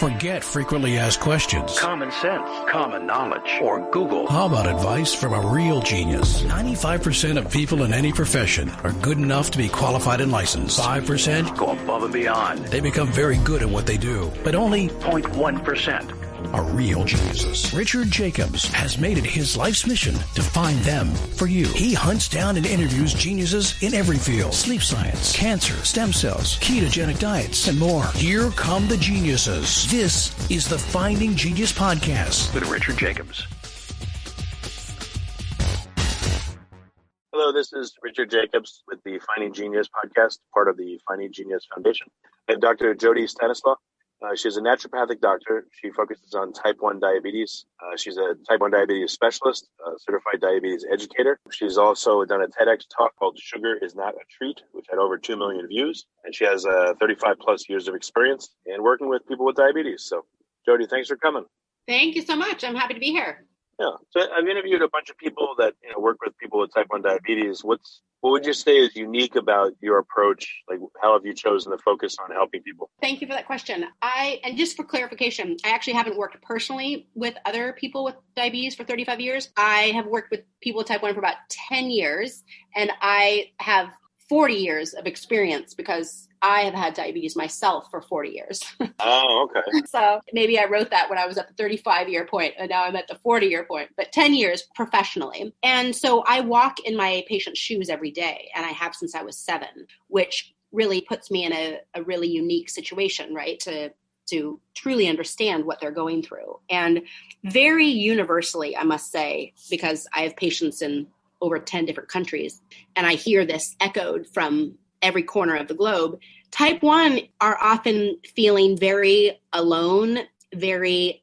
Forget frequently asked questions. Common sense, common knowledge, or Google. How about advice from a real genius? 95% of people in any profession are good enough to be qualified and licensed. 5% go above and beyond. They become very good at what they do, but only 0.1% are real geniuses. Richard Jacobs has made it his life's mission to find them for you. He hunts down and interviews geniuses in every field: sleep science, cancer, stem cells, ketogenic diets, and more. Here come the geniuses. This is the Finding Genius Podcast with Richard Jacobs. Hello, this is Richard Jacobs with the Finding Genius Podcast, part of the Finding Genius Foundation. I have Dr. Jody Stanislaw. She's a naturopathic doctor. She focuses on type 1 diabetes. She's a type 1 diabetes specialist, a certified diabetes educator. She's also done a Tedx Talk called Sugar is Not a Treat, which had over 2 million views. And she has 35 plus years of experience in working with people with diabetes. So, Jody, thanks for coming. Thank you so much. I'm happy to be here. Yeah. So I've interviewed a bunch of people that work with people with type 1 diabetes. What would you say is unique about your approach? Like, how have you chosen to focus on helping people? Thank you for that question. And just for clarification, I actually haven't worked personally with other people with diabetes for 35 years. I have worked with people with type 1 for about 10 years, and I have 40 years of experience because I have had diabetes myself for 40 years. Oh, okay. So maybe I wrote that when I was at the 35-year point, and now I'm at the 40-year point, but 10 years professionally. And so I walk in my patient's shoes every day, and I have since I was 7, which really puts me in a really unique situation, right, to truly understand what they're going through. And very universally, I must say, because I have patients in over 10 different countries, and I hear this echoed from every corner of the globe, type 1 are often feeling very alone, very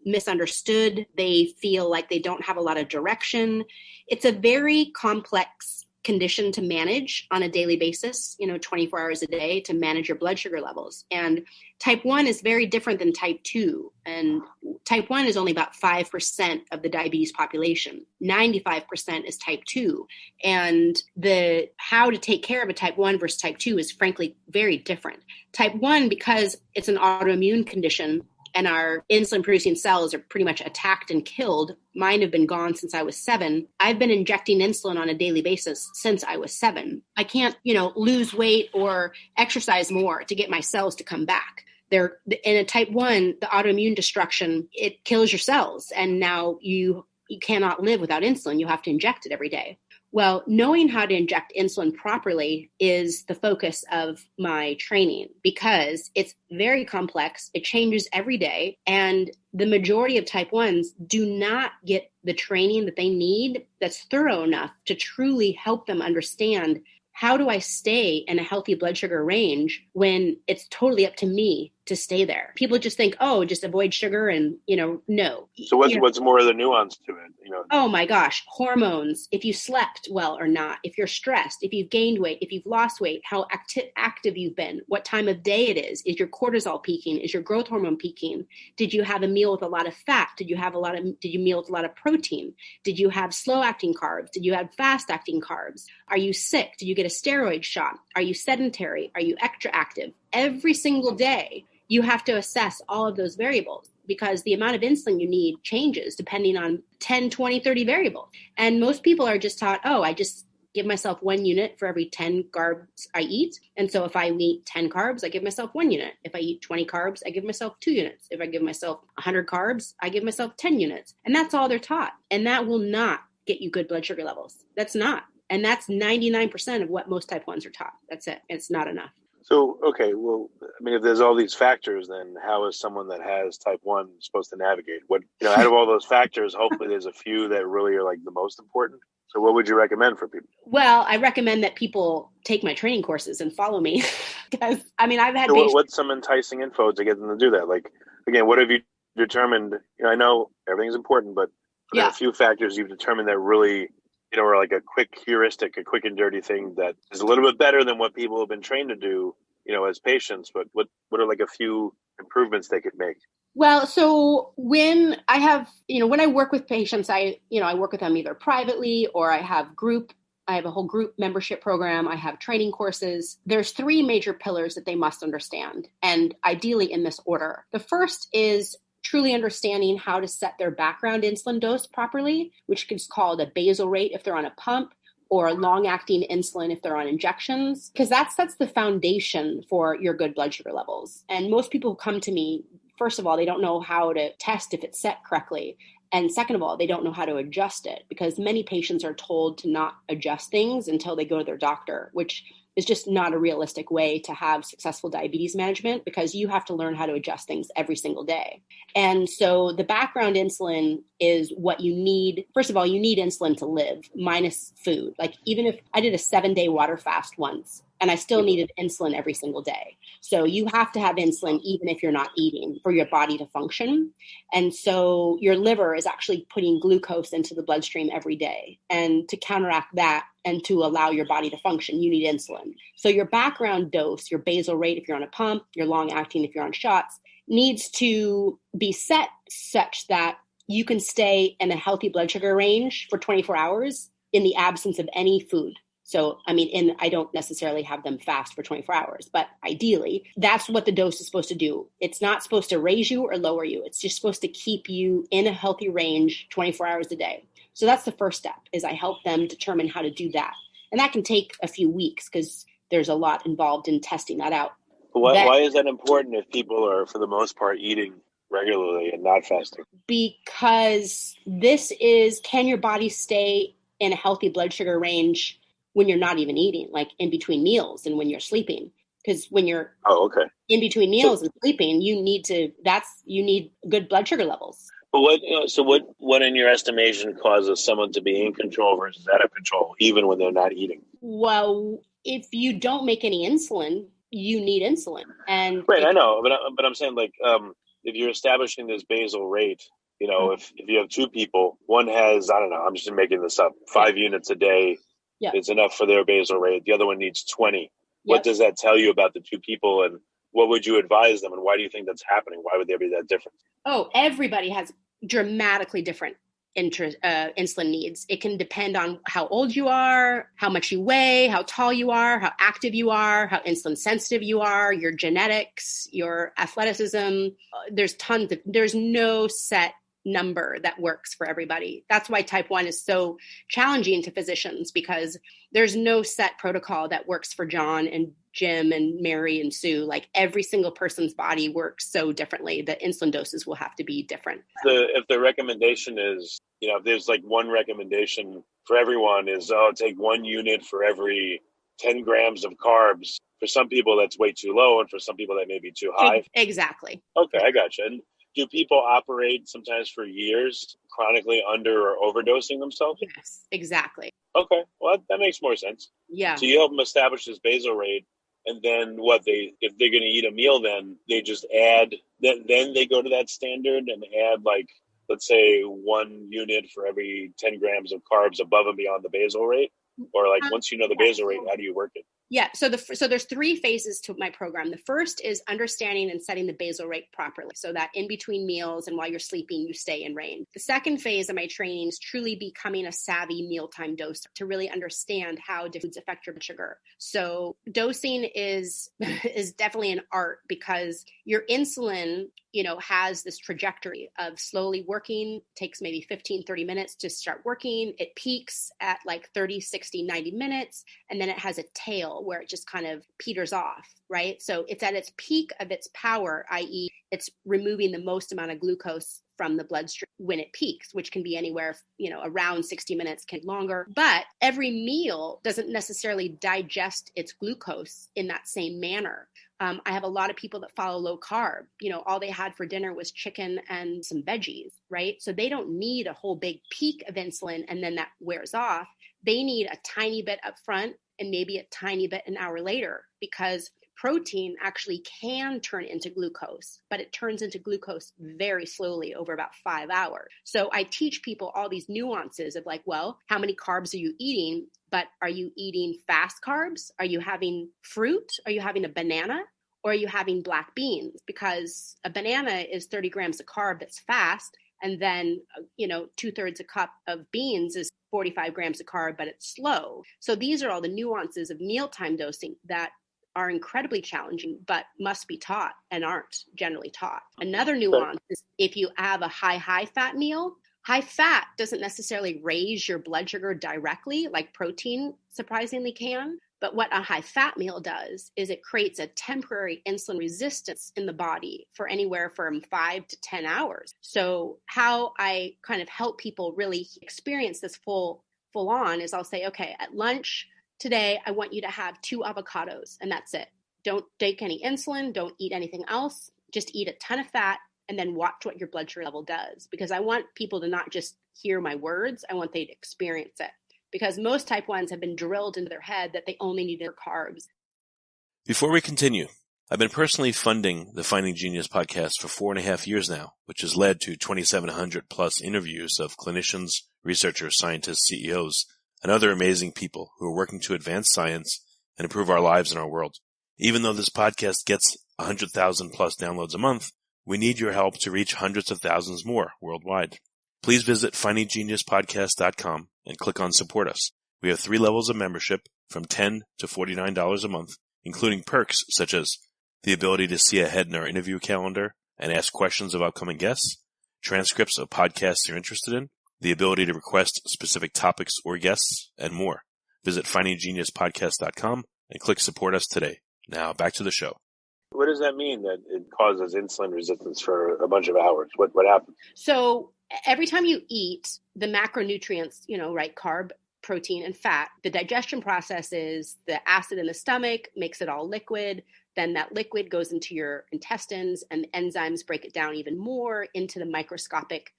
misunderstood. They feel like they don't have a lot of direction. It's a very complex condition to manage on a daily basis, 24 hours a day, to manage your blood sugar levels. And type 1 is very different than type 2. And type 1 is only about 5% of the diabetes population. 95% is type 2. And the how to take care of a type 1 versus type 2 is frankly very different. Type 1, because it's an autoimmune condition, and our insulin-producing cells are pretty much attacked and killed. Mine have been gone since I was 7. I've been injecting insulin on a daily basis since I was 7. I can't, lose weight or exercise more to get my cells to come back. In a type 1, the autoimmune destruction, it kills your cells. And now you cannot live without insulin. You have to inject it every day. Well, knowing how to inject insulin properly is the focus of my training because it's very complex. It changes every day. And the majority of type 1s do not get the training that they need that's thorough enough to truly help them understand, how do I stay in a healthy blood sugar range when it's totally up to me to stay there? People just think, oh, just avoid sugar and, no. So what's more of the nuance to it? Oh my gosh, hormones, if you slept well or not, if you're stressed, if you've gained weight, if you've lost weight, how active you've been, what time of day it is your cortisol peaking? Is your growth hormone peaking? Did you have a meal with a lot of fat? Did you meal with a lot of protein? Did you have slow acting carbs? Did you have fast acting carbs? Are you sick? Did you get a steroid shot? Are you sedentary? Are you extra active? Every single day, you have to assess all of those variables because the amount of insulin you need changes depending on 10, 20, 30 variables. And most people are just taught, I just give myself 1 unit for every 10 carbs I eat. And so if I eat 10 carbs, I give myself 1 unit. If I eat 20 carbs, I give myself 2 units. If I give myself 100 carbs, I give myself 10 units. And that's all they're taught. And that will not get you good blood sugar levels. That's not. And that's 99% of what most type 1s are taught. That's it. It's not enough. So, okay, well, if there's all these factors, then how is someone that has type 1 supposed to navigate? What, out of all those factors, hopefully there's a few that really are like the most important. So what would you recommend for people? Well, I recommend that people take my training courses and follow me because, I've had patients. What's some enticing info to get them to do that? Like, again, what have you determined? I know everything's important, but there are a few factors you've determined that really, are like a quick heuristic, a quick and dirty thing that is a little bit better than what people have been trained to do, as patients. But what are like a few improvements they could make? Well, so when I have, when I work with patients, I work with them either privately or I have group I have a whole group membership program. I have training courses. There's 3 major pillars that they must understand, and ideally in this order. The first is truly understanding how to set their background insulin dose properly, which is called a basal rate if they're on a pump, or long-acting insulin if they're on injections, because that sets the foundation for your good blood sugar levels. And most people who come to me, first of all, they don't know how to test if it's set correctly. And second of all, they don't know how to adjust it, because many patients are told to not adjust things until they go to their doctor, which is just not a realistic way to have successful diabetes management, because you have to learn how to adjust things every single day. And so the background insulin is what you need. First of all, you need insulin to live minus food. Like even if I did a 7-day water fast once, and I still needed insulin every single day. So you have to have insulin even if you're not eating for your body to function. And so your liver is actually putting glucose into the bloodstream every day. And to counteract that and to allow your body to function, you need insulin. So your background dose, your basal rate if you're on a pump, your long acting if you're on shots, needs to be set such that you can stay in a healthy blood sugar range for 24 hours in the absence of any food. So, I don't necessarily have them fast for 24 hours, but ideally, that's what the dose is supposed to do. It's not supposed to raise you or lower you. It's just supposed to keep you in a healthy range 24 hours a day. So that's the first step, is I help them determine how to do that. And that can take a few weeks because there's a lot involved in testing that out. Why is that important if people are, for the most part, eating regularly and not fasting? Because this is, can your body stay in a healthy blood sugar range when you're not even eating, like in between meals and when you're sleeping? Because when you're in between meals and sleeping, you need good blood sugar levels. But what in your estimation causes someone to be in control versus out of control, even when they're not eating? Well, if you don't make any insulin, you need insulin. And right, I know, but I'm saying if you're establishing this basal rate, if you have 2 people, one has, I don't know, I'm just making this up, 5 units a day. Yeah. It's enough for their basal rate. The other one needs 20. Yep. What does that tell you about the 2 people, and what would you advise them, and why do you think that's happening? Why would there be that difference? Oh, everybody has dramatically different insulin needs. It can depend on how old you are, how much you weigh, how tall you are, how active you are, how insulin sensitive you are, your genetics, your athleticism. There's no set number that works for everybody. That's why type 1 is so challenging to physicians, because there's no set protocol that works for John and Jim and Mary and Sue. Like every single person's body works so differently. The insulin doses will have to be different. If the recommendation is, if there's like one recommendation for everyone is, take 1 unit for every 10 grams of carbs. For some people, that's way too low. And for some people, that may be too high. Exactly. Okay, I gotcha. And do people operate sometimes for years chronically under or overdosing themselves? Yes, exactly. Okay, well, that makes more sense. Yeah. So you help them establish this basal rate, and then if they're going to eat a meal, then they just add, then they go to that standard and add, like, let's say 1 unit for every 10 grams of carbs above and beyond the basal rate? Or like once you know the basal rate, how do you work it? Yeah. So there's 3 phases to my program. The first is understanding and setting the basal rate properly so that in between meals and while you're sleeping, you stay in range. The second phase of my training is truly becoming a savvy mealtime doser to really understand how different foods affect your blood sugar. So dosing is definitely an art, because your insulin, has this trajectory of slowly working, takes maybe 15, 30 minutes to start working. It peaks at like 30, 60, 90 minutes. And then it has a tail where it just kind of peters off, right? So it's at its peak of its power, i.e. it's removing the most amount of glucose from the bloodstream when it peaks, which can be anywhere, around 60 minutes, can be longer. But every meal doesn't necessarily digest its glucose in that same manner. I have a lot of people that follow low carb. All they had for dinner was chicken and some veggies, right? So they don't need a whole big peak of insulin and then that wears off. They need a tiny bit up front and maybe a tiny bit an hour later, because protein actually can turn into glucose, but it turns into glucose very slowly over about 5 hours. So I teach people all these nuances of like, well, how many carbs are you eating? But are you eating fast carbs? Are you having fruit? Are you having a banana? Or are you having black beans? Because a banana is 30 grams of carb that's fast. And then, 2/3 a cup of beans is 45 grams of carb, but it's slow. So these are all the nuances of mealtime dosing that are incredibly challenging, but must be taught and aren't generally taught. Another nuance is if you have a high fat meal, high fat doesn't necessarily raise your blood sugar directly like protein surprisingly can. But what a high fat meal does is it creates a temporary insulin resistance in the body for anywhere from 5 to 10 hours. So how I kind of help people really experience this full on is I'll say, okay, at lunch today, I want you to have 2 avocados and that's it. Don't take any insulin. Don't eat anything else. Just eat a ton of fat and then watch what your blood sugar level does. Because I want people to not just hear my words. I want they to experience it. Because most type 1s have been drilled into their head that they only need their carbs. Before we continue, I've been personally funding the Finding Genius podcast for 4.5 years now, which has led to 2,700 plus interviews of clinicians, researchers, scientists, CEOs, and other amazing people who are working to advance science and improve our lives and our world. Even though this podcast gets 100,000 plus downloads a month, we need your help to reach hundreds of thousands more worldwide. Please visit findinggeniuspodcast.com and click on Support Us. We have 3 levels of membership from $10 to $49 a month, including perks such as the ability to see ahead in our interview calendar and ask questions of upcoming guests, transcripts of podcasts you're interested in, the ability to request specific topics or guests, and more. Visit findinggeniuspodcast.com and click Support Us today. Now back to the show. What does that mean that it causes insulin resistance for a bunch of hours? What happens? So every time you eat the macronutrients, right, carb, protein, and fat, the digestion process is the acid in the stomach makes it all liquid. Then that liquid goes into your intestines and the enzymes break it down even more into the microscopic,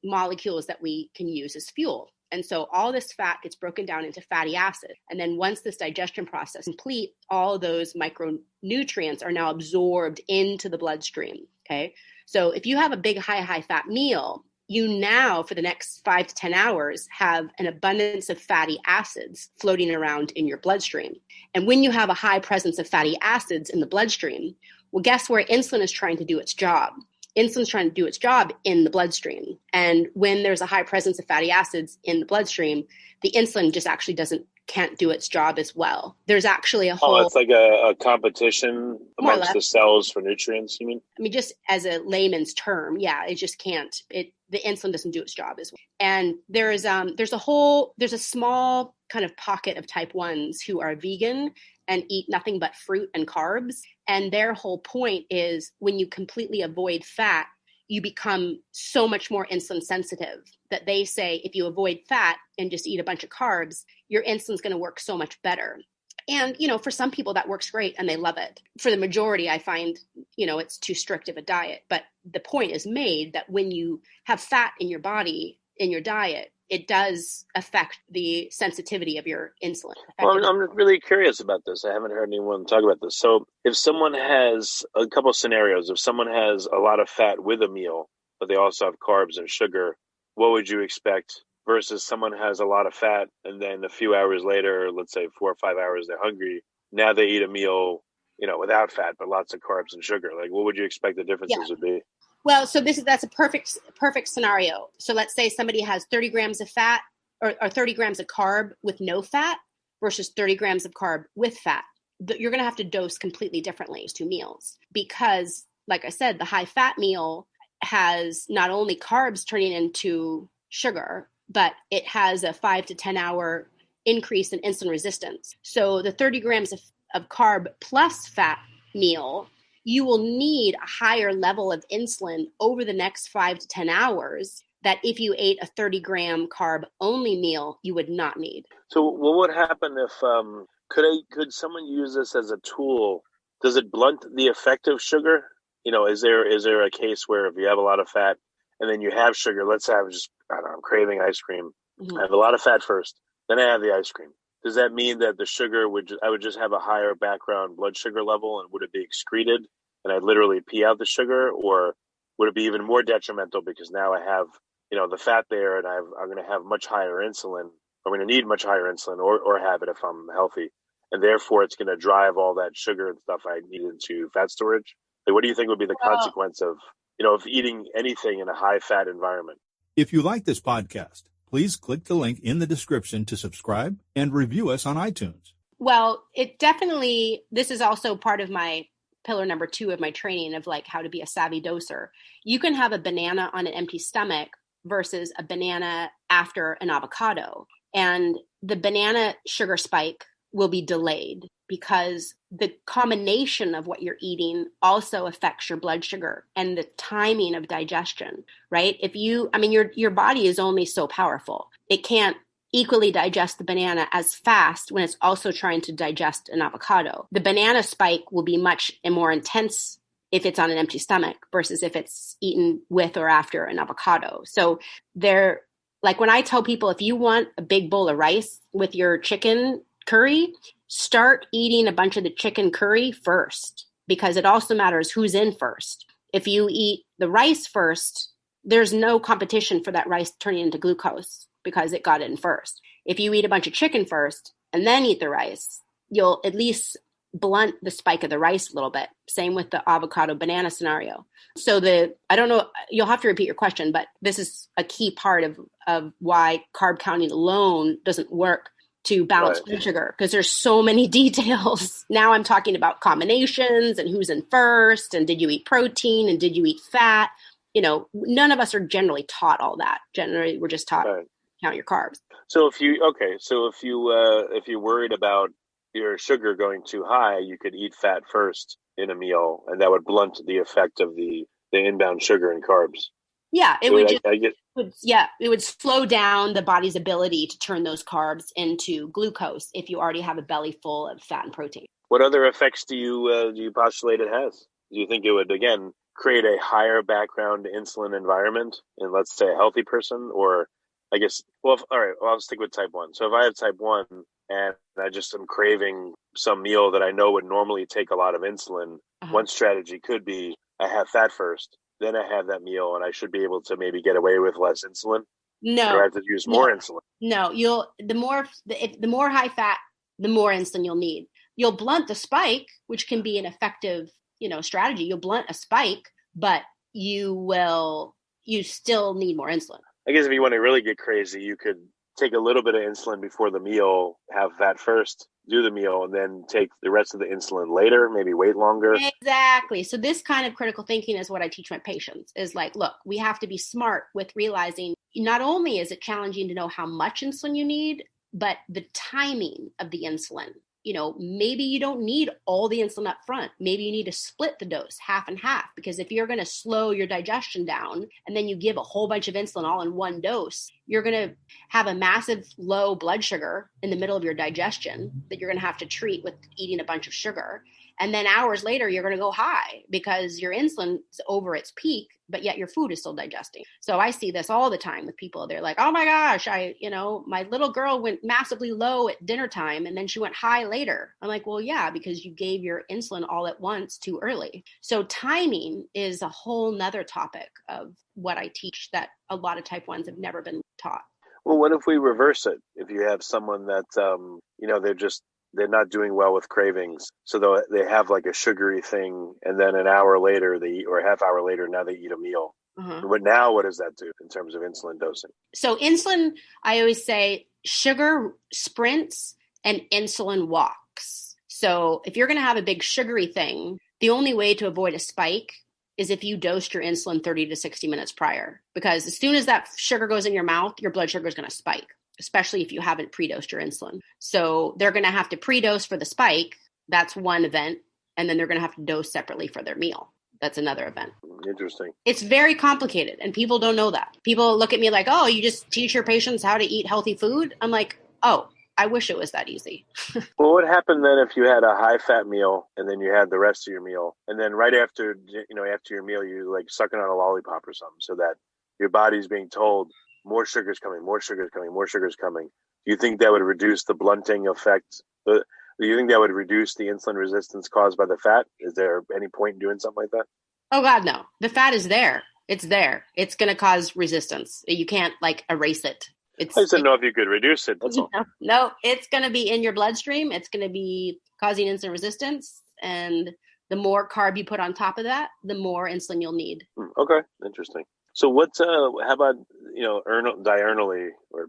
molecules that we can use as fuel. And so all this fat gets broken down into fatty acid. And then once this digestion process is complete, all those micronutrients are now absorbed into the bloodstream. Okay. So if you have a big, high fat meal, you now, for the next 5 to 10 hours, have an abundance of fatty acids floating around in your bloodstream. And when you have a high presence of fatty acids in the bloodstream, well, guess where insulin is trying to do its job? Insulin's trying to do its job in the bloodstream. And when there's a high presence of fatty acids in the bloodstream, the insulin just actually can't do its job as well. There's actually a whole... Oh, it's like a competition amongst the cells for nutrients, you mean? I mean, just as a layman's term, yeah, it just can't. The insulin doesn't do its job as well. And there's a small kind of pocket of type 1s who are vegan and eat nothing but fruit and carbs. And their whole point is when you completely avoid fat, you become so much more insulin sensitive that they say if you avoid fat and just eat a bunch of carbs, your insulin's going to work so much better. And, for some people that works great and they love it. For the majority, I find, it's too strict of a diet. But the point is made that when you have fat in your body, in your diet, it does affect the sensitivity of your insulin. Well, I'm really curious about this. I haven't heard anyone talk about this. So if someone has a couple of scenarios, if someone has a lot of fat with a meal, but they also have carbs and sugar, what would you expect versus someone has a lot of fat and then a few hours later, let's say 4 or 5 hours, they're hungry. Now they eat a meal, without fat, but lots of carbs and sugar. Like, what would you expect the differences would be? Well, so that's a perfect scenario. So let's say somebody has 30 grams of fat or 30 grams of carb with no fat versus 30 grams of carb with fat. You're going to have to dose completely differently those 2 meals because, like I said, the high fat meal has not only carbs turning into sugar, but it has a 5 to 10 hour increase in insulin resistance. So the 30 grams of carb plus fat meal, you will need a higher level of insulin over the next 5 to 10 hours that if you ate a 30-gram carb-only meal, you would not need. So what would happen if, could someone use this as a tool? Does it blunt the effect of sugar? Is there a case where if you have a lot of fat and then you have sugar, let's say I'm craving ice cream. Mm-hmm. I have a lot of fat first, then I have the ice cream. Does that mean that the sugar I would just have a higher background blood sugar level and would it be excreted and I'd literally pee out the sugar, or would it be even more detrimental because now I have, the fat there and I'm going to have much higher insulin. I'm going to need much higher insulin or have it if I'm healthy. And therefore it's going to drive all that sugar and stuff I need into fat storage. Like, what do you think would be the consequence of eating anything in a high fat environment? If you like this podcast, Please click the link in the description to subscribe and review us on iTunes. Well, it definitely, this is also part of my pillar number 2 of my training of like how to be a savvy doser. You can have a banana on an empty stomach versus a banana after an avocado. And the banana sugar spike will be delayed because the combination of what you're eating also affects your blood sugar and the timing of digestion, right? Your body is only so powerful. It can't equally digest the banana as fast when it's also trying to digest an avocado. The banana spike will be much more intense if it's on an empty stomach versus if it's eaten with or after an avocado. So like when I tell people, if you want a big bowl of rice with your chicken curry, start eating a bunch of the chicken curry first, because it also matters who's in first. If you eat the rice first, there's no competition for that rice turning into glucose because it got in first. If you eat a bunch of chicken first and then eat the rice, you'll at least blunt the spike of the rice a little bit. Same with the avocado banana scenario. So I don't know, you'll have to repeat your question, but this is a key part of why carb counting alone doesn't work to balance blood sugar, because there's so many details. Now I'm talking about combinations and who's in first, and did you eat protein and did you eat fat? None of us are generally taught all that. Generally, we're just taught count your carbs. So if you're worried about your sugar going too high, you could eat fat first in a meal, and that would blunt the effect of the inbound sugar and carbs. Yeah, it would slow down the body's ability to turn those carbs into glucose if you already have a belly full of fat and protein. What other effects do you postulate it has? Do you think it would, again, create a higher background insulin environment in, let's say, a healthy person? Or I guess, I'll stick with type 1. So if I have type 1 and I just am craving some meal that I know would normally take a lot of insulin, one strategy could be I have fat first, then I have that meal, and I should be able to maybe get away with less insulin. No, or I have to use more insulin. No, the more high fat, the more insulin you'll need. You'll blunt the spike, which can be an effective, strategy. You'll blunt a spike, but you still need more insulin. I guess if you want to really get crazy, you could take a little bit of insulin before the meal, have fat first, do the meal, and then take the rest of the insulin later, maybe wait longer. Exactly. So this kind of critical thinking is what I teach my patients, is like, look, we have to be smart with realizing not only is it challenging to know how much insulin you need, but the timing of the insulin. Maybe you don't need all the insulin up front. Maybe you need to split the dose half and half, because if you're going to slow your digestion down and then you give a whole bunch of insulin all in one dose, you're going to have a massive low blood sugar in the middle of your digestion that you're going to have to treat with eating a bunch of sugar. And then hours later, you're going to go high because your insulin is over its peak, but yet your food is still digesting. So I see this all the time with people. They're like, oh my gosh, my little girl went massively low at dinner time and then she went high later. I'm like, well, yeah, because you gave your insulin all at once too early. So timing is a whole nother topic of what I teach that a lot of type 1s have never been taught. Well, what if we reverse it? If you have someone that, they're not doing well with cravings, so they have like a sugary thing, and then an hour later they eat, or a half hour later, now they eat a meal. But now what does that do in terms of insulin dosing? So insulin, I always say sugar sprints and insulin walks. So if you're going to have a big sugary thing, the only way to avoid a spike is if you dosed your insulin 30 to 60 minutes prior, because as soon as that sugar goes in your mouth, your blood sugar is going to spike, especially if you haven't pre-dosed your insulin. So they're going to have to pre-dose for the spike. That's one event. And then they're going to have to dose separately for their meal. That's another event. Interesting. It's very complicated, and people don't know that. People look at me like, oh, you just teach your patients how to eat healthy food? I'm like, oh, I wish it was that easy. Well, what happened then if you had a high-fat meal and then you had the rest of your meal, and then right after your meal, you're like sucking on a lollipop or something, so that your body's being told, more sugar's coming, more sugar's coming, more sugar's coming. Do you think that would reduce the blunting effect? Do you think that would reduce the insulin resistance caused by the fat? Is there any point in doing something like that? Oh, God, no. The fat is there. It's there. It's going to cause resistance. You can't, erase it. I just didn't know if you could reduce it. That's all. No, it's going to be in your bloodstream. It's going to be causing insulin resistance. And the more carb you put on top of that, the more insulin you'll need. Okay. Interesting. So how about, diurnally or,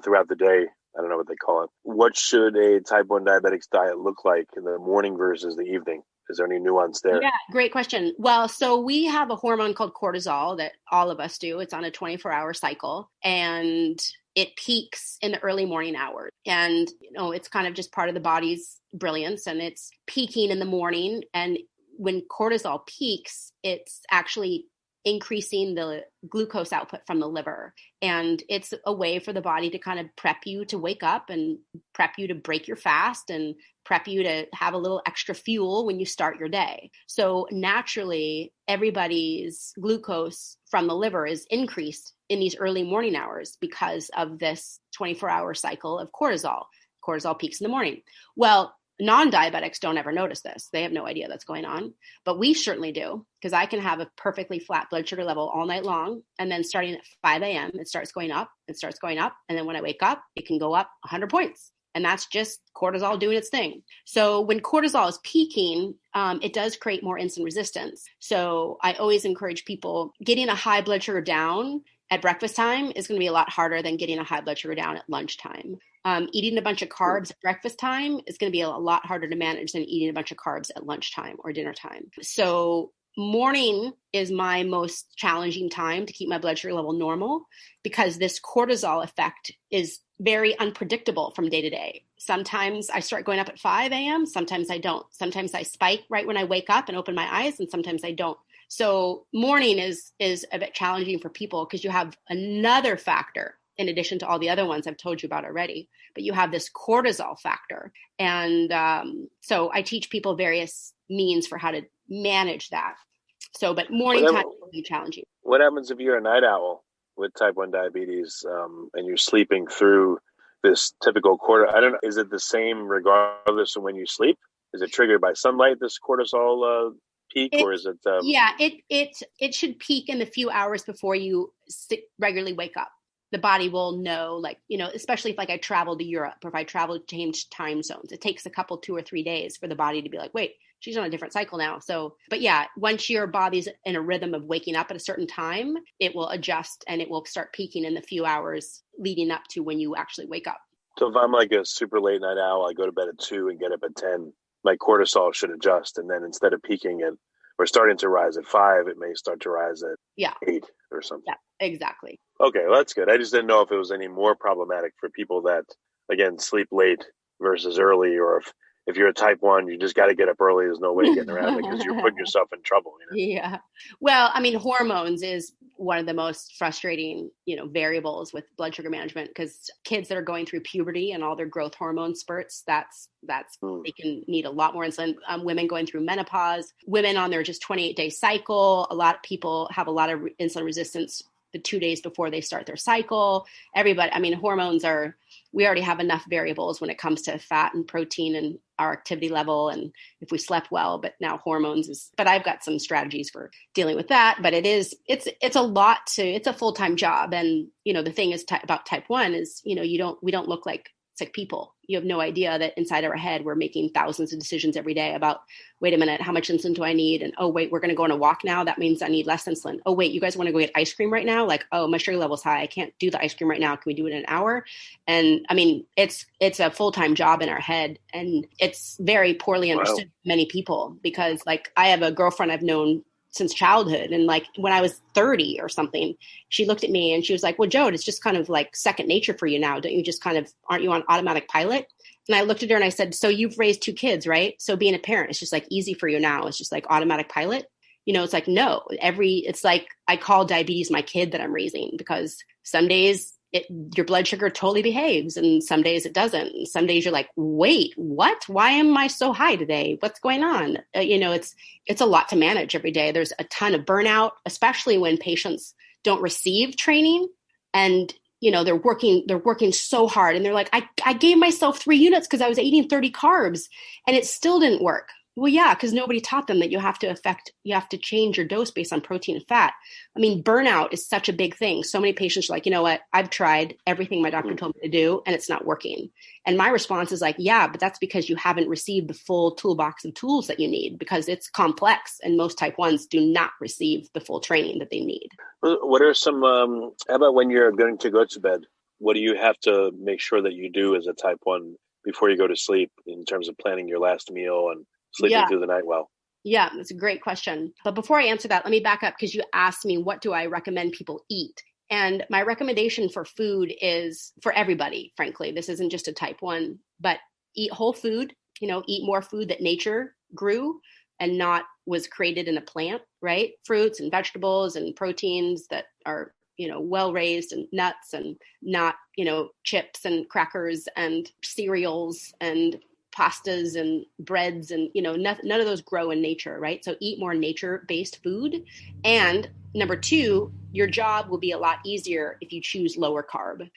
throughout the day? I don't know what they call it. What should a type 1 diabetic's diet look like in the morning versus the evening? Is there any nuance there? Yeah, great question. Well, so we have a hormone called cortisol that all of us do. It's on a 24-hour cycle, and it peaks in the early morning hours. And, it's kind of just part of the body's brilliance, and it's peaking in the morning. And when cortisol peaks, it's actually increasing the glucose output from the liver. And it's a way for the body to kind of prep you to wake up and prep you to break your fast and prep you to have a little extra fuel when you start your day. So naturally, everybody's glucose from the liver is increased in these early morning hours because of this 24-hour cycle of cortisol. Cortisol peaks in the morning. Well, non-diabetics don't ever notice this. They have no idea that's going on, but we certainly do, because I can have a perfectly flat blood sugar level all night long. And then starting at 5 a.m., it starts going up. And then when I wake up, it can go up 100 points. And that's just cortisol doing its thing. So when cortisol is peaking, it does create more insulin resistance. So I always encourage people, getting a high blood sugar down at breakfast time is going to be a lot harder than getting a high blood sugar down at lunchtime. Eating a bunch of carbs at breakfast time is going to be a lot harder to manage than eating a bunch of carbs at lunchtime or dinner time. So morning is my most challenging time to keep my blood sugar level normal, because this cortisol effect is very unpredictable from day to day. Sometimes I start going up at 5 a.m. Sometimes I don't. Sometimes I spike right when I wake up and open my eyes, and sometimes I don't. So morning is a bit challenging for people, because you have another factor in addition to all the other ones I've told you about already, but you have this cortisol factor. And so I teach people various means for how to manage that. So, but morning time will be challenging. What happens if you're a night owl with type 1 diabetes and you're sleeping through this typical I don't know, is it the same regardless of when you sleep? Is it triggered by sunlight, this cortisol peak, or is it? It should peak in the few hours before you regularly wake up. The body will know, especially if I travel to Europe, or if I travel to change time zones, it takes a couple, 2 or 3 days for the body to be like, wait, she's on a different cycle now. So, but yeah, once your body's in a rhythm of waking up at a certain time, it will adjust and it will start peaking in the few hours leading up to when you actually wake up. So if I'm like a super late night owl, I go to bed at 2 and get up at 10, my cortisol should adjust. And then instead of peaking at or starting to rise at 5, it may start to rise at 8 or something. Yeah, exactly. Okay, well, that's good. I just didn't know if it was any more problematic for people that, again, sleep late versus early, or if you're a type 1, you just got to get up early. There's no way of getting around it because you're putting yourself in trouble. Yeah. Well, I mean, hormones is one of the most frustrating, variables with blood sugar management, because kids that are going through puberty and all their growth hormone spurts, they can need a lot more insulin. Women going through menopause, women on their just 28-day cycle. A lot of people have a lot of insulin resistance the 2 days before they start their cycle. Hormones we already have enough variables when it comes to fat and protein and our activity level, and if we slept well, but now hormones but I've got some strategies for dealing with that. But it's a full-time job. And, the thing is about type 1 is, we don't look like sick people. You have no idea that inside our head, we're making thousands of decisions every day about, wait a minute, how much insulin do I need? And, oh, wait, we're going to go on a walk now. That means I need less insulin. Oh, wait, you guys want to go get ice cream right now? Like, oh, my sugar level's high. I can't do the ice cream right now. Can we do it in an hour? And it's a full-time job in our head. And it's very poorly understood by many people, because I have a girlfriend I've known since childhood. And when I was 30 or something, she looked at me and she was like, well, Jode, it's just kind of like second nature for you now. Don't you just aren't you on automatic pilot? And I looked at her and I said, so you've raised 2 kids, right? So being a parent, it's just easy for you now. It's just automatic pilot. It's no, it's I call diabetes my kid that I'm raising, because some days your blood sugar totally behaves and some days it doesn't. And some days you're like, wait, what? Why am I so high today? What's going on? It's a lot to manage every day. There's a ton of burnout, especially when patients don't receive training and, they're working so hard and they're like, I gave myself 3 units because I was eating 30 carbs and it still didn't work. Well, yeah, because nobody taught them that you have to change your dose based on protein and fat. I mean, burnout is such a big thing. So many patients are like, you know what, I've tried everything my doctor told me to do and it's not working. And my response is like, yeah, but that's because you haven't received the full toolbox of tools that you need, because it's complex and most type 1s do not receive the full training that they need. What are some, how about when you're going to go to bed? What do you have to make sure that you do as a type 1 before you go to sleep in terms of planning your last meal and sleeping through the night well? Yeah, that's a great question. But before I answer that, let me back up, because you asked me, what do I recommend people eat? And my recommendation for food is for everybody, frankly. This isn't just a type 1, but eat whole food, eat more food that nature grew and not was created in a plant, right? Fruits and vegetables and proteins that are, well raised, and nuts, and not, chips and crackers and cereals and pastas and breads and, none of those grow in nature, right? So eat more nature-based food. And number 2, your job will be a lot easier if you choose lower carb.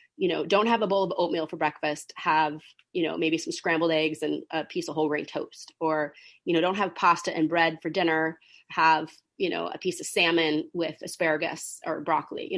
Don't have a bowl of oatmeal for breakfast, have, maybe some scrambled eggs and a piece of whole grain toast, or, don't have pasta and bread for dinner, have, a piece of salmon with asparagus or broccoli,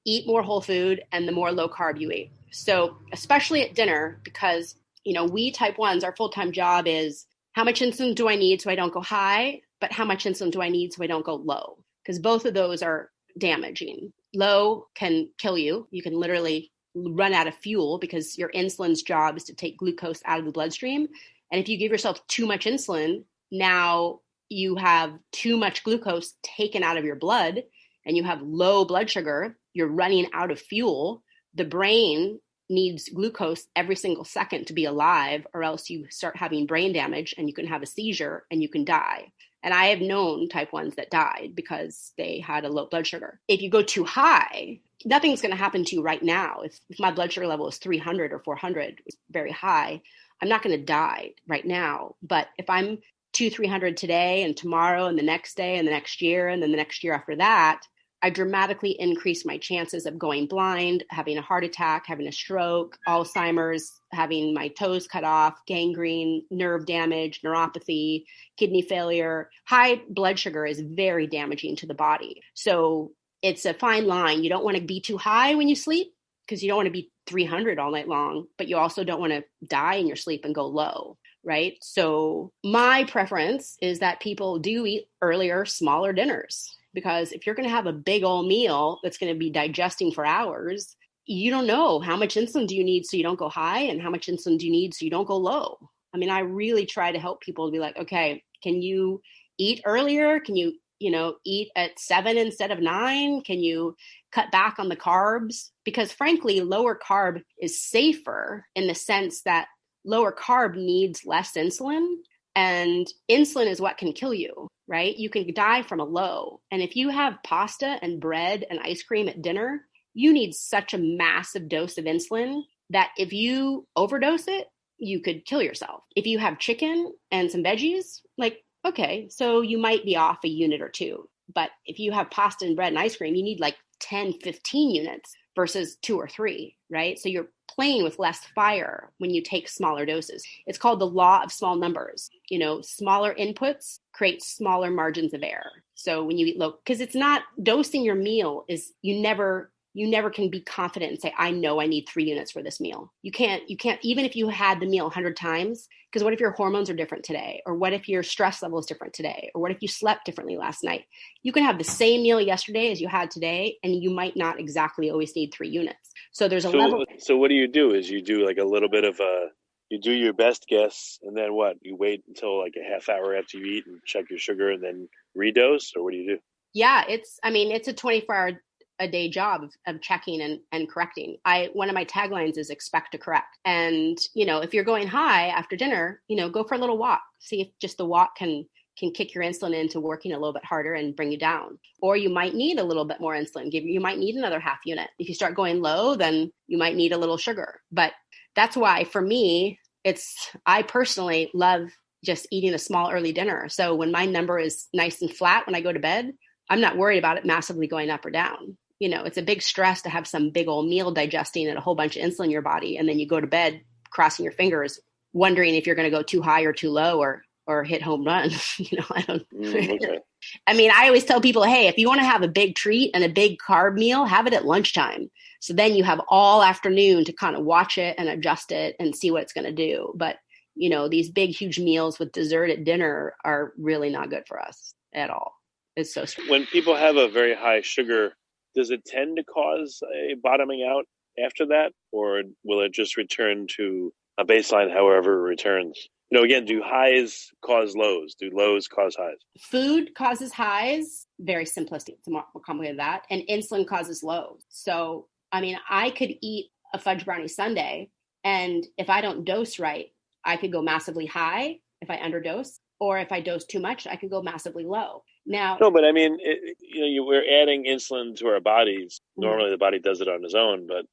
eat more whole food and the more low carb you eat. So especially at dinner, because we type 1s, our full-time job is how much insulin do I need so I don't go high, but how much insulin do I need so I don't go low? Because both of those are damaging. Low can kill you. You can literally run out of fuel because your insulin's job is to take glucose out of the bloodstream. And if you give yourself too much insulin, now you have too much glucose taken out of your blood and you have low blood sugar. You're running out of fuel. The brain needs glucose every single second to be alive, or else you start having brain damage and you can have a seizure and you can die. And I have known type 1s that died because they had a low blood sugar. If you go too high, nothing's going to happen to you right now. If my blood sugar level is 300 or 400, it's very high, I'm not going to die right now. But if I'm 200-300 today and tomorrow and the next day and the next year and then the next year after that, I dramatically increased my chances of going blind, having a heart attack, having a stroke, Alzheimer's, having my toes cut off, gangrene, nerve damage, neuropathy, kidney failure. High blood sugar is very damaging to the body. So it's a fine line. You don't want to be too high when you sleep, because you don't want to be 300 all night long, but you also don't want to die in your sleep and go low, right? So my preference is that people do eat earlier, smaller dinners. Because if you're going to have a big old meal that's going to be digesting for hours, you don't know how much insulin do you need so you don't go high, and how much insulin do you need so you don't go low. I mean, I really try to help people to be like, okay, can you eat earlier? Can you, eat at 7 instead of 9? Can you cut back on the carbs? Because frankly, lower carb is safer in the sense that lower carb needs less insulin. And insulin is what can kill you, right? You can die from a low. And if you have pasta and bread and ice cream at dinner, you need such a massive dose of insulin that if you overdose it, you could kill yourself. If you have chicken and some veggies, okay, so you might be off a unit or 2. But if you have pasta and bread and ice cream, you need 10, 15 units versus 2 or 3, right? So you're playing with less fire when you take smaller doses. It's called the law of small numbers. Smaller inputs create smaller margins of error. So when you eat low, because it's not dosing your meal is you never can be confident and say, I know I need 3 units for this meal. You can't, even if you had the meal 100 times, because what if your hormones are different today? Or what if your stress level is different today? Or what if you slept differently last night? You can have the same meal yesterday as you had today, and you might not exactly always need 3 units. So there's a level. So what you do is you do a little bit of you do your best guess, and then what? You wait until a half hour after you eat and check your sugar and then redose, or what do you do? Yeah, it's a 24-hour a day job of checking and correcting. One of my taglines is expect to correct. And, if you're going high after dinner, go for a little walk, see if just the walk can kick your insulin into working a little bit harder and bring you down. Or you might need a little bit more insulin. You might need another half unit. If you start going low, then you might need a little sugar. But that's why for me, I personally love just eating a small early dinner. So when my number is nice and flat when I go to bed, I'm not worried about it massively going up or down. It's a big stress to have some big old meal digesting and a whole bunch of insulin in your body. And then you go to bed crossing your fingers, wondering if you're going to go too high or too low, or or hit home run. I don't. Okay. I mean, I always tell people, hey, if you want to have a big treat and a big carb meal, have it at lunchtime. So then you have all afternoon to kind of watch it and adjust it and see what it's going to do. But, these big, huge meals with dessert at dinner are really not good for us at all. It's so strange. When people have a very high sugar, does it tend to cause a bottoming out after that? Or will it just return to a baseline however it returns? Again, do highs cause lows? Do lows cause highs? Food causes highs. Very simplistic. It's more complicated than that. And insulin causes lows. So, I mean, I could eat a fudge brownie sundae, and if I don't dose right, I could go massively high if I underdose. Or if I dose too much, I could go massively low. Now, no, but I mean, we're adding insulin to our bodies. Normally, the body does it on its own. But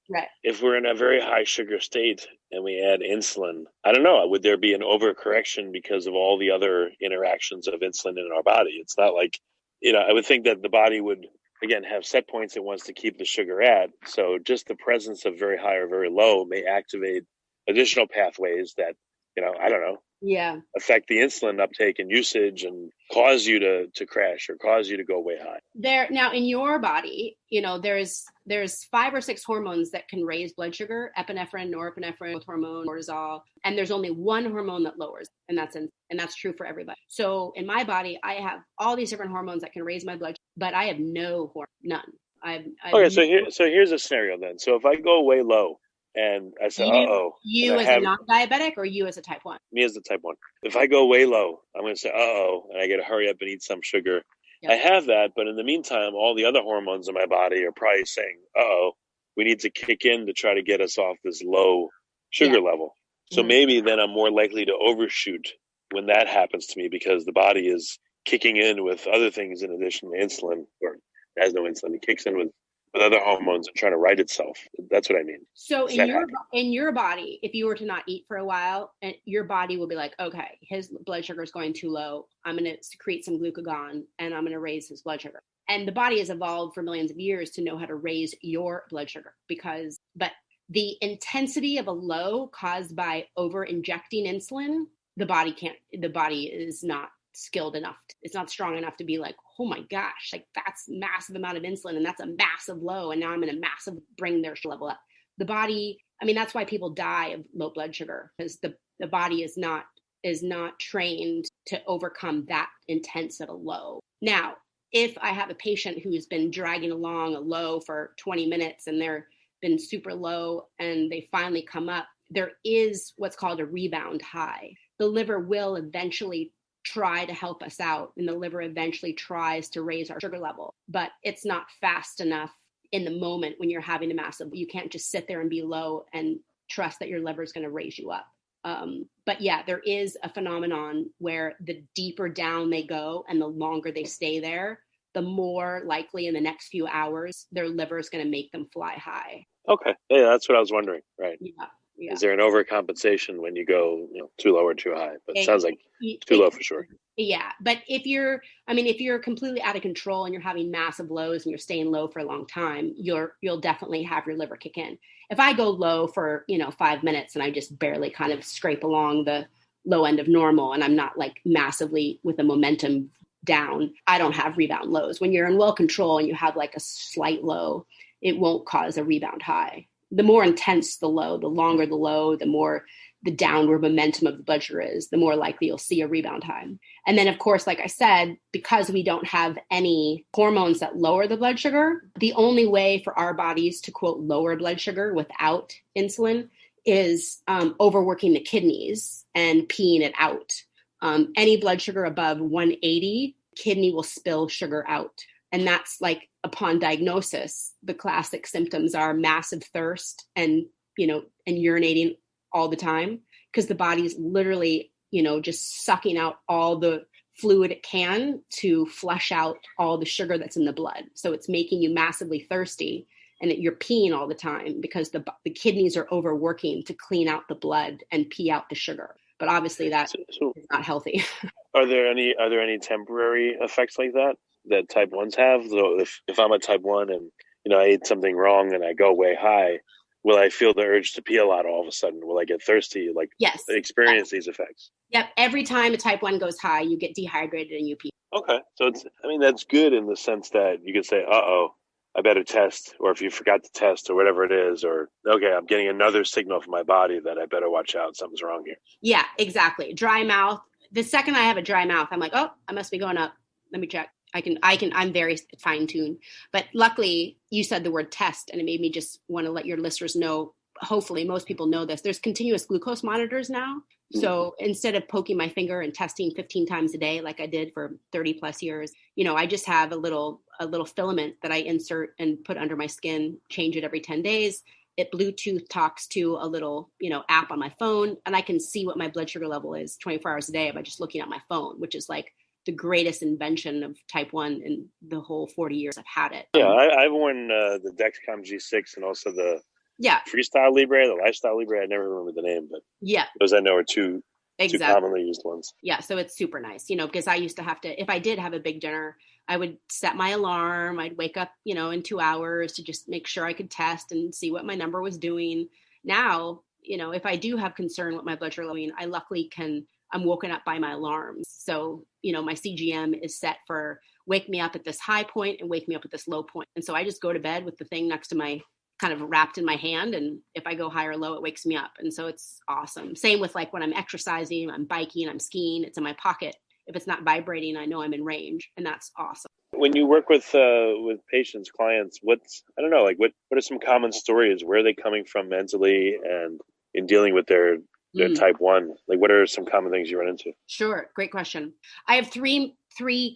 if we're in a very high sugar state and we add insulin, I don't know, would there be an overcorrection because of all the other interactions of insulin in our body? It's not like, I would think that the body would, again, have set points it wants to keep the sugar at. So just the presence of very high or very low may activate additional pathways that, I don't know, affect the insulin uptake and usage and cause you to crash or cause you to go way high. Now in your body, there's 5 or 6 hormones that can raise blood sugar: epinephrine, norepinephrine, growth hormone, cortisol, and there's only one hormone that lowers, and that's true for everybody. So in my body, I have all these different hormones that can raise my blood sugar, but I have none. So here's a scenario then. So if I go way low, and I said, You as a non-diabetic, or you as a type 1? Me as a type 1. If I go way low, I'm going to say, and I got to hurry up and eat some sugar. Yep. I have that, but in the meantime, all the other hormones in my body are probably saying, we need to kick in to try to get us off this low sugar level. So maybe then I'm more likely to overshoot when that happens to me because the body is kicking in with other things in addition to insulin, or has no insulin. It kicks in with other hormones and trying to right itself. That's what I mean. So in your body, if you were to not eat for a while, and your body will be like, okay, his blood sugar is going too low. I'm going to secrete some glucagon and I'm going to raise his blood sugar. And the body has evolved for millions of years to know how to raise your blood sugar but the intensity of a low caused by over injecting insulin, the body is not skilled enough. It's not strong enough to be like, oh my gosh, like that's massive amount of insulin and that's a massive low. And now I'm going to bring their level up. The body, I mean, that's why people die of low blood sugar, because the body is not trained to overcome that intense of a low. Now, if I have a patient who's been dragging along a low for 20 minutes and they're been super low and they finally come up, there is what's called a rebound high. The liver will eventually try to help us out, and the liver eventually tries to raise our sugar level, but it's not fast enough in the moment when you're having a massive. You can't just sit there and be low and trust that your liver is going to raise you up. But yeah, there is a phenomenon where the deeper down they go and the longer they stay there, the more likely in the next few hours their liver is going to make them fly high. Okay, yeah, that's what I was wondering. Right? Yeah. Is there an overcompensation when you go, too low or too high? But it sounds like too low for sure. Yeah, but if you're completely out of control and you're having massive lows and you're staying low for a long time, you'll definitely have your liver kick in. If I go low for 5 minutes and I just barely kind of scrape along the low end of normal and I'm not like massively with the momentum down, I don't have rebound lows. When you're in well control and you have like a slight low, it won't cause a rebound high. The more intense the low, the longer the low, the more the downward momentum of the blood sugar is, the more likely you'll see a rebound high. And then, of course, like I said, because we don't have any hormones that lower the blood sugar, the only way for our bodies to, quote, lower blood sugar without insulin is overworking the kidneys and peeing it out. Any blood sugar above 180, kidney will spill sugar out. And that's like upon diagnosis, the classic symptoms are massive thirst and urinating all the time, because the body's literally, just sucking out all the fluid it can to flush out all the sugar that's in the blood. So it's making you massively thirsty and that you're peeing all the time because the kidneys are overworking to clean out the blood and pee out the sugar. But obviously that is not healthy. Are there any temporary effects like that type 1s have? So if I'm a type 1 and I ate something wrong and I go way high, will I feel the urge to pee a lot all of a sudden? Will I get thirsty? Like, Yes. experience these effects. Yep. Every time a type 1 goes high, you get dehydrated and you pee. Okay. So that's good in the sense that you can say, I better test, or if you forgot to test or whatever it is, or, okay, I'm getting another signal from my body that I better watch out. Something's wrong here. Yeah, exactly. Dry mouth. The second I have a dry mouth, I'm like, oh, I must be going up. Let me check. I'm very fine tuned, but luckily you said the word test and it made me just want to let your listeners know. Hopefully most people know this. There's continuous glucose monitors now. So instead of poking my finger and testing 15 times a day, like I did for 30 plus years, I just have a little filament that I insert and put under my skin, change it every 10 days. It Bluetooth talks to a little, app on my phone, and I can see what my blood sugar level is 24 hours a day by just looking at my phone, which is like the greatest invention of type 1 in the whole 40 years I've had it. Yeah, I've worn the Dexcom G6 and also the Freestyle Libre, the Lifestyle Libre. I never remember the name, but those I know are two commonly used ones. Yeah, so it's super nice, because I used to have to, if I did have a big dinner, I would set my alarm. I'd wake up, in 2 hours to just make sure I could test and see what my number was doing. Now, if I do have concern with my blood sugar level, I luckily I'm woken up by my alarms. So, my CGM is set for wake me up at this high point and wake me up at this low point. And so I just go to bed with the thing next to my kind of wrapped in my hand. And if I go high or low, it wakes me up. And so it's awesome. Same with like when I'm exercising, I'm biking, I'm skiing, it's in my pocket. If it's not vibrating, I know I'm in range, and that's awesome. When you work with patients, clients, what are some common stories? Where are they coming from mentally and in dealing with their type 1? Like, what are some common things you run into? Sure. Great question. I have three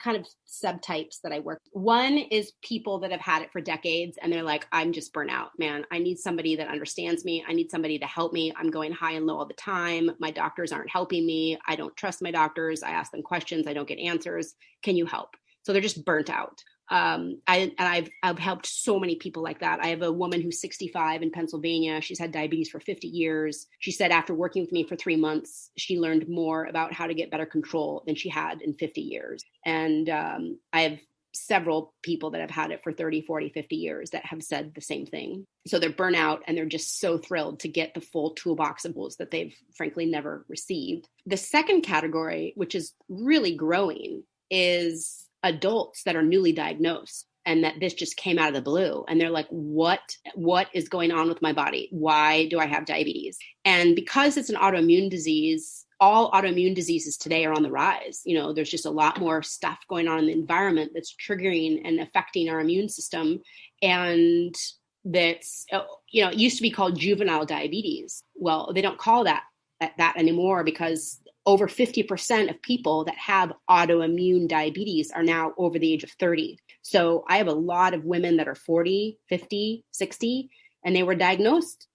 kind of subtypes that I work with. One is people that have had it for decades and they're like, I'm just burnt out, man. I need somebody that understands me. I need somebody to help me. I'm going high and low all the time. My doctors aren't helping me. I don't trust my doctors. I ask them questions. I don't get answers. Can you help? So they're just burnt out. I've helped so many people like that. I have a woman who's 65 in Pennsylvania. She's had diabetes for 50 years. She said after working with me for 3 months, she learned more about how to get better control than she had in 50 years. And I have several people that have had it for 30, 40, 50 years that have said the same thing. So they're burnt out and they're just so thrilled to get the full toolbox of tools that they've frankly never received. The second category, which is really growing, is adults that are newly diagnosed and that this just came out of the blue. And they're like, what is going on with my body? Why do I have diabetes? And because it's an autoimmune disease, all autoimmune diseases today are on the rise. There's just a lot more stuff going on in the environment that's triggering and affecting our immune system. And that's, it used to be called juvenile diabetes. Well, they don't call that anymore because over 50% of people that have autoimmune diabetes are now over the age of 30. So I have a lot of women that are 40, 50, 60, and they were diagnosed,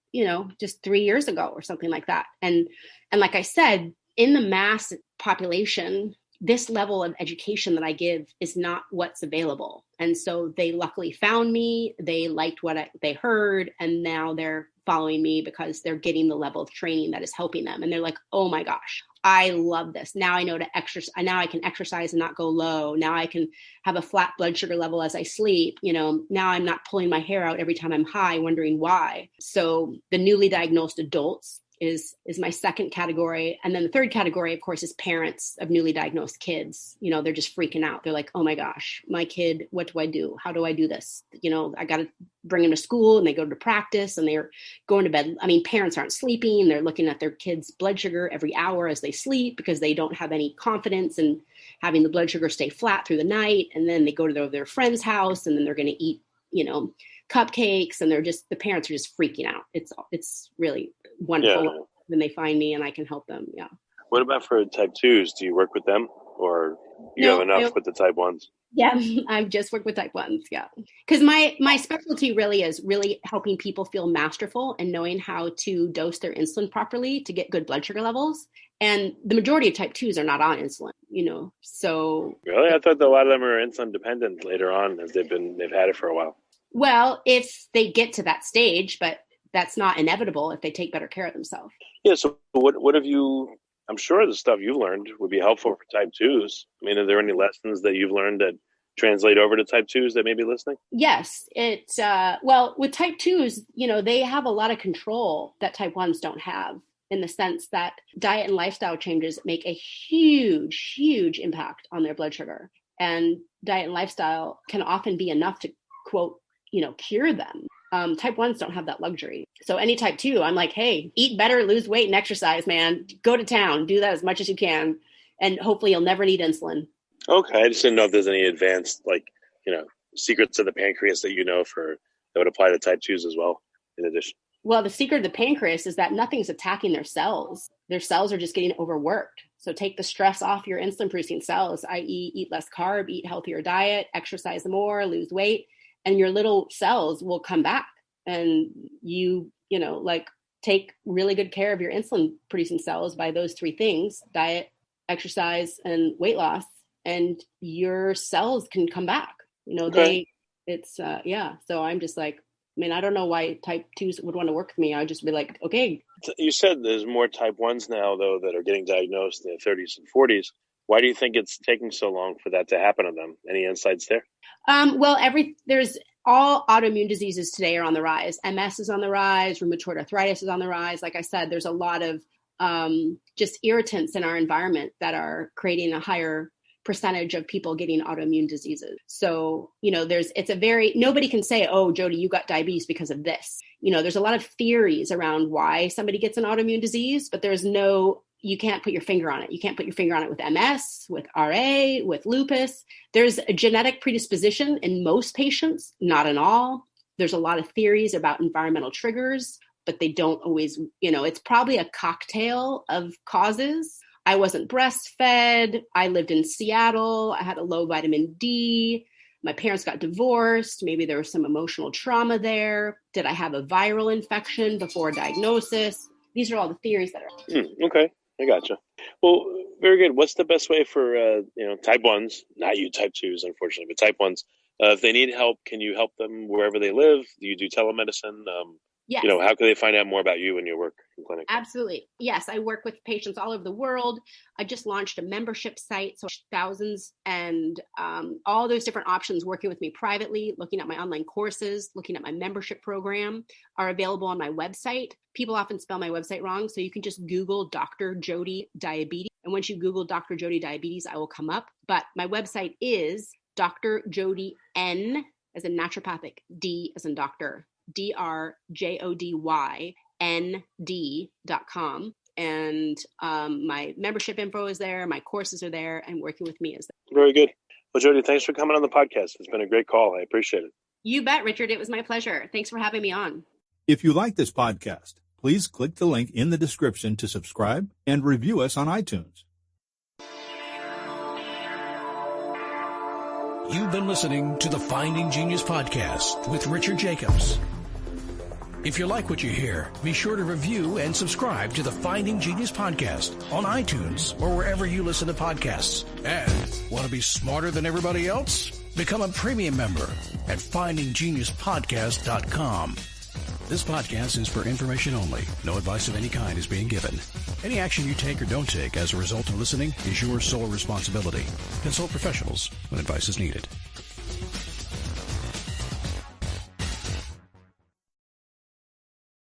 just 3 years ago or something like that. And like I said, in the mass population, this level of education that I give is not what's available. And so they luckily found me, they liked what they heard, and now they're following me because they're getting the level of training that is helping them. And they're like, oh my gosh, I love this. Now I know to exercise. Now I can exercise and not go low. Now I can have a flat blood sugar level as I sleep. Now I'm not pulling my hair out every time I'm high, wondering why. So the newly diagnosed adults is my second category. And then the third category, of course, is parents of newly diagnosed kids. They're just freaking out. They're like, oh my gosh, my kid, what do I do? How do I do this? I got to bring them to school and they go to practice and they're going to bed. I mean, parents aren't sleeping. They're looking at their kids' blood sugar every hour as they sleep because they don't have any confidence in having the blood sugar stay flat through the night. And then they go to their friend's house and then they're going to eat, cupcakes, and the parents are just freaking out. It's really wonderful when they find me and I can help them. Yeah. What about for type 2s? Do you work with them or you have enough with the type 1s? Yeah, I've just worked with type 1s. Yeah. Because my specialty really is helping people feel masterful and knowing how to dose their insulin properly to get good blood sugar levels. And the majority of type 2s are not on insulin, so. Really? I thought that a lot of them are insulin dependent later on as they've had it for a while. Well, if they get to that stage, but that's not inevitable if they take better care of themselves. Yeah. So what have you, I'm sure the stuff you've learned would be helpful for type 2s. I mean, are there any lessons that you've learned that translate over to type 2s that may be listening? Yes. It's, well, with type 2s, they have a lot of control that type 1s don't have, in the sense that diet and lifestyle changes make a huge, huge impact on their blood sugar. And diet and lifestyle can often be enough to, quote, cure them. Type 1s don't have that luxury. So any type 2, I'm like, hey, eat better, lose weight, and exercise, man. Go to town, do that as much as you can. And hopefully you'll never need insulin. Okay. I just didn't know if there's any advanced, secrets of the pancreas that that would apply to type 2s as well, in addition. Well, the secret of the pancreas is that nothing's attacking their cells. Their cells are just getting overworked. So take the stress off your insulin-producing cells, i.e. eat less carb, eat healthier diet, exercise more, lose weight, and your little cells will come back. And you take really good care of your insulin-producing cells by those three things: diet, exercise, and weight loss, and your cells can come back. Okay. So I'm just like, I don't know why type 2s would want to work with me. I'd just be like, okay. You said there's more type 1s now, though, that are getting diagnosed in their 30s and 40s. Why do you think it's taking so long for that to happen to them? Any insights there? There's all autoimmune diseases today are on the rise. MS is on the rise. Rheumatoid arthritis is on the rise. Like I said, there's a lot of just irritants in our environment that are creating a higher percentage of people getting autoimmune diseases. So, nobody can say, oh, Jody, you got diabetes because of this. There's a lot of theories around why somebody gets an autoimmune disease, but you can't put your finger on it. You can't put your finger on it with MS, with RA, with lupus. There's a genetic predisposition in most patients, not in all. There's a lot of theories about environmental triggers, but they don't always, it's probably a cocktail of causes. I wasn't breastfed. I lived in Seattle. I had a low vitamin D. My parents got divorced. Maybe there was some emotional trauma there. Did I have a viral infection before diagnosis? These are all the theories that are. Okay. I gotcha. Well, very good. What's the best way for, type 1s, not you type 2s, unfortunately, but type 1s, if they need help, can you help them wherever they live? Do you do telemedicine? Yes. How can they find out more about you and your work in clinic? Absolutely. Yes. I work with patients all over the world. I just launched a membership site. So thousands and all those different options working with me privately, looking at my online courses, looking at my membership program are available on my website. People often spell my website wrong. So you can just Google Dr. Jody Diabetes. And once you Google Dr. Jody Diabetes, I will come up. But my website is Dr. Jody N as in naturopathic, D as in doctor, DrJodyND.com. And my membership info is there. My courses are there, and working with me is there. Very good. Well, Jody, thanks for coming on the podcast. It's been a great call. I appreciate it. You bet, Richard. It was my pleasure. Thanks for having me on. If you like this podcast, please click the link in the description to subscribe and review us on iTunes. You've been listening to the Finding Genius podcast with Richard Jacobs. If you like what you hear, be sure to review and subscribe to the Finding Genius podcast on iTunes or wherever you listen to podcasts. And want to be smarter than everybody else? Become a premium member at findinggeniuspodcast.com. This podcast is for information only. No advice of any kind is being given. Any action you take or don't take as a result of listening is your sole responsibility. Consult professionals when advice is needed.